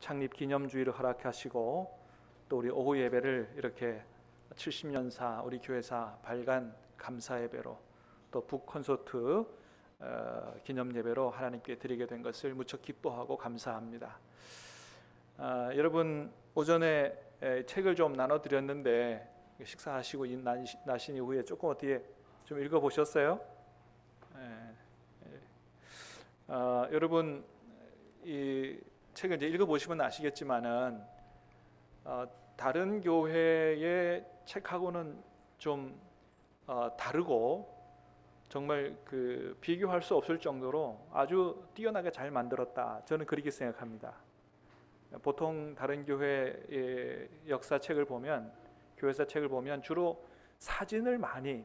창립 기념주일을 허락하시고 또 우리 오후 예배를 이렇게 70년사 우리 교회사 발간 감사 예배로 또 북콘서트 기념 예배로 하나님께 드리게 된 것을 무척 기뻐하고 감사합니다. 여러분 오전에 책을 좀 나눠드렸는데 식사하시고 나신 이후에 조금 어떻게 좀 읽어보셨어요? 여러분 이 책을 이제 읽어보시면 아시겠지만은 다른 교회의 책하고는 좀 다르고 정말 그 비교할 수 없을 정도로 아주 뛰어나게 잘 만들었다. 저는 그렇게 생각합니다. 보통 다른 교회의 역사책을 보면 교회사 책을 보면 주로 사진을 많이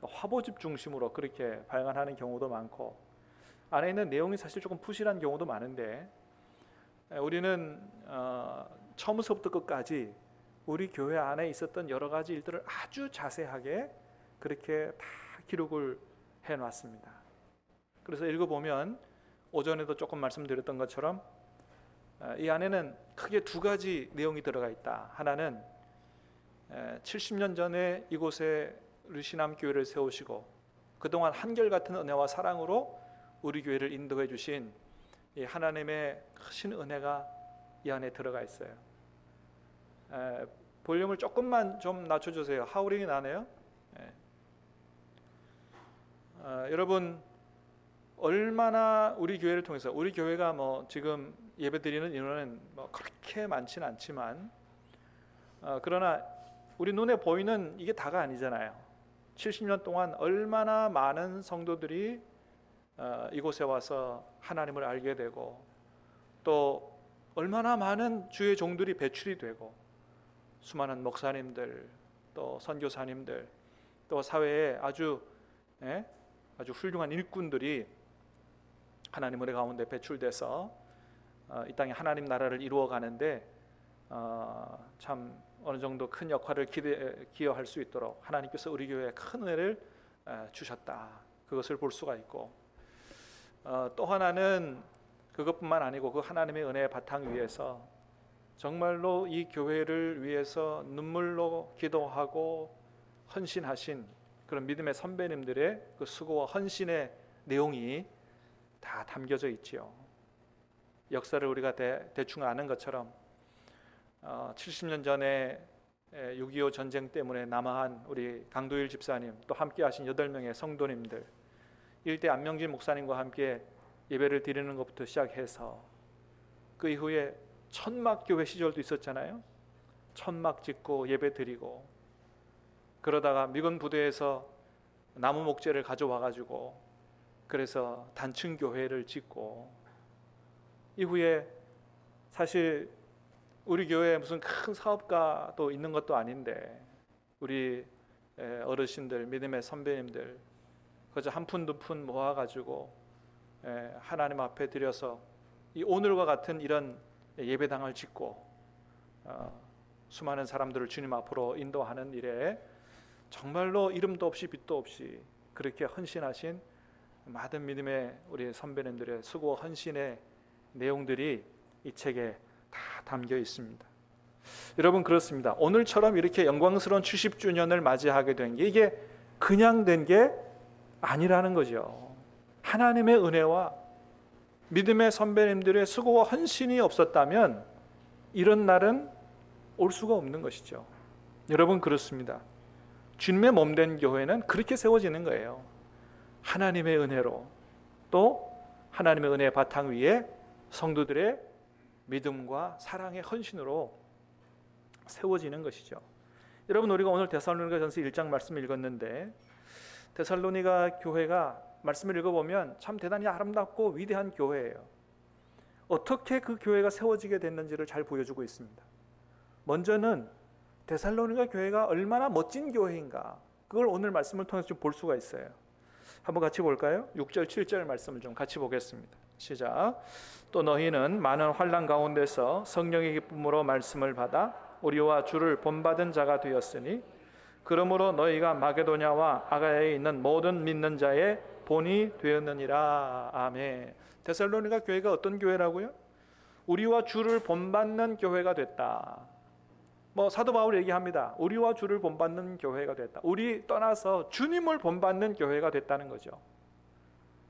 화보집 중심으로 그렇게 발간하는 경우도 많고 안에 있는 내용이 사실 조금 부실한 경우도 많은데 우리는 처음부터 끝까지 우리 교회 안에 있었던 여러 가지 일들을 아주 자세하게 그렇게 다 기록을 해놨습니다. 그래서 읽어보면 오전에도 조금 말씀드렸던 것처럼 이 안에는 크게 두 가지 내용이 들어가 있다. 하나는 70년 전에 이곳에 르시남 교회를 세우시고 그동안 한결같은 은혜와 사랑으로 우리 교회를 인도해 주신 이 하나님의 크신 은혜가 이 안에 들어가 있어요. 볼륨을 조금만 좀 낮춰주세요. 하우링이 나네요. 여러분 얼마나 우리 교회를 통해서 우리 교회가 뭐 지금 예배드리는 인원은 뭐 그렇게 많지는 않지만 그러나 우리 눈에 보이는 이게 다가 아니잖아요. 70년 동안 얼마나 많은 성도들이 이곳에 와서 하나님을 알게 되고 또 얼마나 많은 주의 종들이 배출이 되고 수많은 목사님들 또 선교사님들 또 사회에 아주 훌륭한 일꾼들이 하나님 은혜 가운데 배출돼서 이 땅에 하나님 나라를 이루어 가는데 참 어느 정도 큰 역할을 기여할 수 있도록 하나님께서 우리 교회에 큰 은혜를 주셨다. 그것을 볼 수가 있고 또 하나는 그것뿐만 아니고 그 하나님의 은혜의 바탕 위에서 정말로 이 교회를 위해서 눈물로 기도하고 헌신하신 그런 믿음의 선배님들의 그 수고와 헌신의 내용이 다 담겨져 있지요. 역사를 우리가 대충 아는 것처럼 70년 전에 6.25 전쟁 때문에 남아한 우리 강도일 집사님 또 함께 하신 8명의 성도님들 일대 안명진 목사님과 함께 예배를 드리는 것부터 시작해서 그 이후에 천막교회 시절도 있었잖아요. 천막 짓고 예배 드리고 그러다가 미군 부대에서 나무 목재를 가져와 가지고 그래서 단층 교회를 짓고 이후에 사실 우리 교회에 무슨 큰 사업가도 있는 것도 아닌데 우리 어르신들 믿음의 선배님들 그저 한 푼 두 푼 모아가지고 하나님 앞에 드려서 이 오늘과 같은 이런 예배당을 짓고 수많은 사람들을 주님 앞으로 인도하는 일에 정말로 이름도 없이 빛도 없이 그렇게 헌신하신 많은 믿음의 우리 선배님들의 수고 헌신의 내용들이 이 책에 다 담겨 있습니다. 여러분 그렇습니다. 오늘처럼 이렇게 영광스러운 70주년을 맞이하게 된 게 이게 그냥 된 게 아니라는 거죠. 하나님의 은혜와 믿음의 선배님들의 수고와 헌신이 없었다면 이런 날은 올 수가 없는 것이죠. 여러분 그렇습니다. 주님의 몸된 교회는 그렇게 세워지는 거예요. 하나님의 은혜로 또 하나님의 은혜의 바탕 위에 성도들의 믿음과 사랑의 헌신으로 세워지는 것이죠. 여러분 우리가 오늘 데살로니가전서 1장 말씀을 읽었는데 데살로니가 교회가 말씀을 읽어보면 참 대단히 아름답고 위대한 교회예요. 어떻게 그 교회가 세워지게 됐는지를 잘 보여주고 있습니다. 먼저는 데살로니가 교회가 얼마나 멋진 교회인가 그걸 오늘 말씀을 통해서 좀 볼 수가 있어요. 한번 같이 볼까요? 6절 7절 말씀을 좀 같이 보겠습니다. 시작. 또 너희는 많은 환난 가운데서 성령의 기쁨으로 말씀을 받아 우리와 주를 본받은 자가 되었으니 그러므로 너희가 마게도냐와 아가야에 있는 모든 믿는 자의 본이 되었느니라. 아멘. 데살로니가 교회가 어떤 교회라고요? 우리와 주를 본받는 교회가 됐다. 사도 바울이 얘기합니다. 우리와 주를 본받는 교회가 됐다. 우리 떠나서 주님을 본받는 교회가 됐다는 거죠.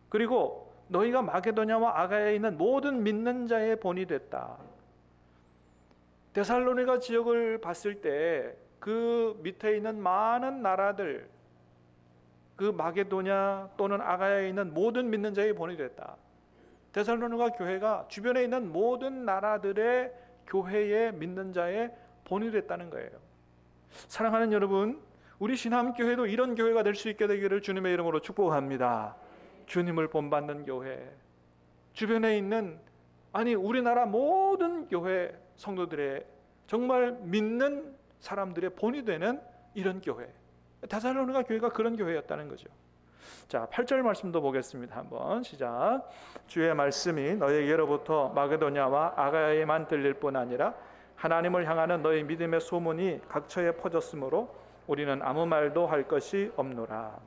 그리고 너희가 마게도냐와 아가야에 있는 모든 믿는 자의 본이 됐다. 데살로니가 지역을 봤을 때 그 밑에 있는 많은 나라들, 그 마게도냐 또는 아가야에 있는 모든 믿는 자의 본이 됐다. 데살로니가 교회가 주변에 있는 모든 나라들의 교회의 믿는 자의 본이 됐다는 거예요. 사랑하는 여러분, 우리 신함교회도 이런 교회가 될 수 있게 되기를 주님의 이름으로 축복합니다. 주님을 본받는 교회, 주변에 있는 우리나라 모든 교회 성도들의 정말 믿는 사람들의 본이 되는 이런 교회, 데살로니가 교회가 그런 교회였다는 거죠. 자, 8절 말씀도 보겠습니다. 한번 시작. 주의 말씀이 너희에게로부터 마게도냐와 아가야에만 들릴 뿐 아니라 하나님을 향하는 너희 믿음의 소문이 각처에 퍼졌으므로 우리는 아무 말도 할 것이 없노라.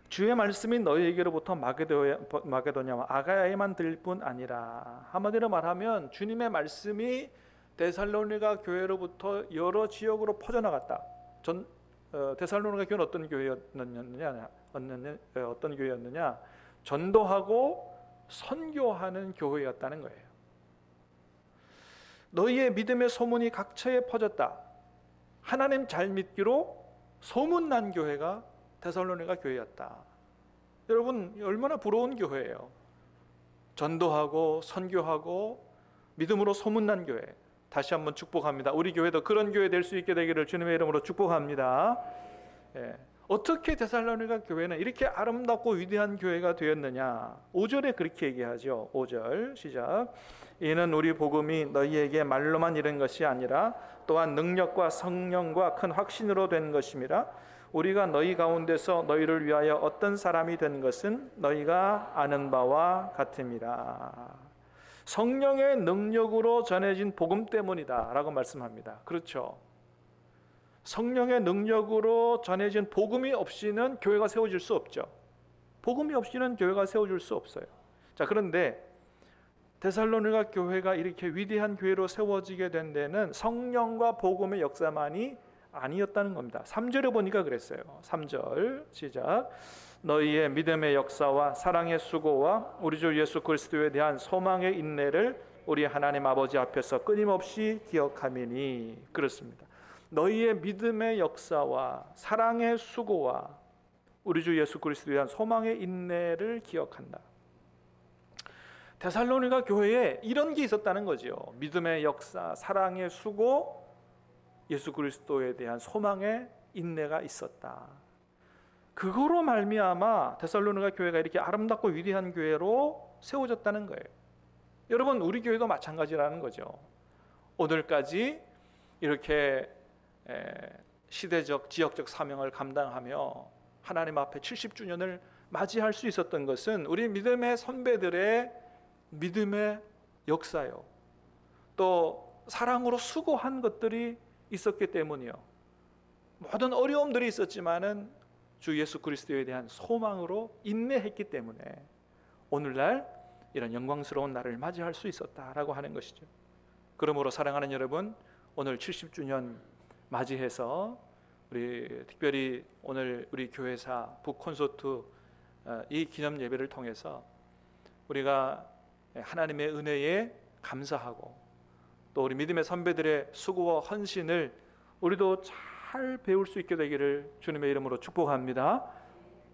주의 말씀이 너희에게로부터 마게도냐와 아가야에만 들릴 뿐 아니라, 한마디로 말하면 주님의 말씀이 데살로니가 교회로부터 여러 지역으로 퍼져나갔다. 데살로니가 교회는 어떤 교회였느냐? 전도하고 선교하는 교회였다는 거예요. 너희의 믿음의 소문이 각처에 퍼졌다. 하나님 잘 믿기로 소문난 교회가 데살로니가 교회였다. 여러분, 얼마나 부러운 교회예요. 전도하고 선교하고 믿음으로 소문난 교회. 다시 한번 축복합니다. 우리 교회도 그런 교회 될 수 있게 되기를 주님의 이름으로 축복합니다. 어떻게 데살로니가 교회는 이렇게 아름답고 위대한 교회가 되었느냐? 5절에 그렇게 얘기하죠. 5절 시작. 이는 우리 복음이 너희에게 말로만 이른 것이 아니라 또한 능력과 성령과 큰 확신으로 된 것임이라. 우리가 너희 가운데서 너희를 위하여 어떤 사람이 된 것은 너희가 아는 바와 같음이라. 성령의 능력으로 전해진 복음 때문이다 라고 말씀합니다. 그렇죠. 성령의 능력으로 전해진 복음이 없이는 교회가 세워질 수 없죠. 복음이 없이는 교회가 세워질 수 없어요. 자, 그런데 데살로니가 교회가 이렇게 위대한 교회로 세워지게 된 데는 성령과 복음의 역사만이 아니었다는 겁니다. 3절에 보니까 그랬어요. 3절 시작. 너희의 믿음의 역사와 사랑의 수고와 우리 주 예수 그리스도에 대한 소망의 인내를 우리 하나님 아버지 앞에서 끊임없이 기억하미니. 그렇습니다. 너희의 믿음의 역사와 사랑의 수고와 우리 주 예수 그리스도에 대한 소망의 인내를 기억한다. 데살로니가 교회에 이런 게 있었다는 거죠. 믿음의 역사, 사랑의 수고, 예수 그리스도에 대한 소망의 인내가 있었다. 그거로 말미암아 데살로니가 교회가 이렇게 아름답고 위대한 교회로 세워졌다는 거예요. 여러분, 우리 교회도 마찬가지라는 거죠. 오늘까지 이렇게 시대적, 지역적 사명을 감당하며 하나님 앞에 70주년을 맞이할 수 있었던 것은 우리 믿음의 선배들의 믿음의 역사요. 또 사랑으로 수고한 것들이 있었기 때문이요. 모든 어려움들이 있었지만은 주 예수 그리스도에 대한 소망으로 인내했기 때문에 오늘날 이런 영광스러운 날을 맞이할 수 있었다라고 하는 것이죠. 그러므로 사랑하는 여러분, 오늘 70주년 맞이해서 우리 특별히 오늘 우리 교회사 북콘서트 이 기념 예배를 통해서 우리가 하나님의 은혜에 감사하고 또 우리 믿음의 선배들의 수고와 헌신을 우리도 잘 배울 수 있게 되기를 주님의 이름으로 축복합니다.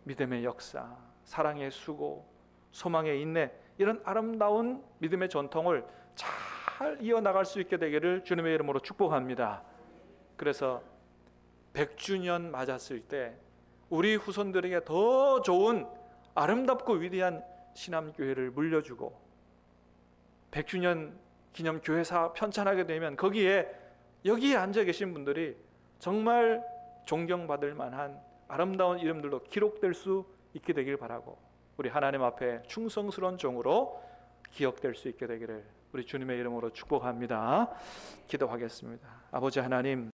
믿음의 역사, 사랑의 수고, 소망의 인내, 이런 아름다운 믿음의 전통을 잘 이어나갈 수 있게 되기를 주님의 이름으로 축복합니다. 그래서 100주년 맞았을 때 우리 후손들에게 더 좋은 아름답고 위대한 신암교회를 물려주고 100주년 기념 교회사 편찬하게 되면 여기에 앉아 계신 분들이 정말 존경받을 만한 아름다운 이름들로 기록될 수 있게 되길 바라고 우리 하나님 앞에 충성스러운 종으로 기억될 수 있게 되기를 우리 주님의 이름으로 축복합니다. 기도하겠습니다. 아버지 하나님,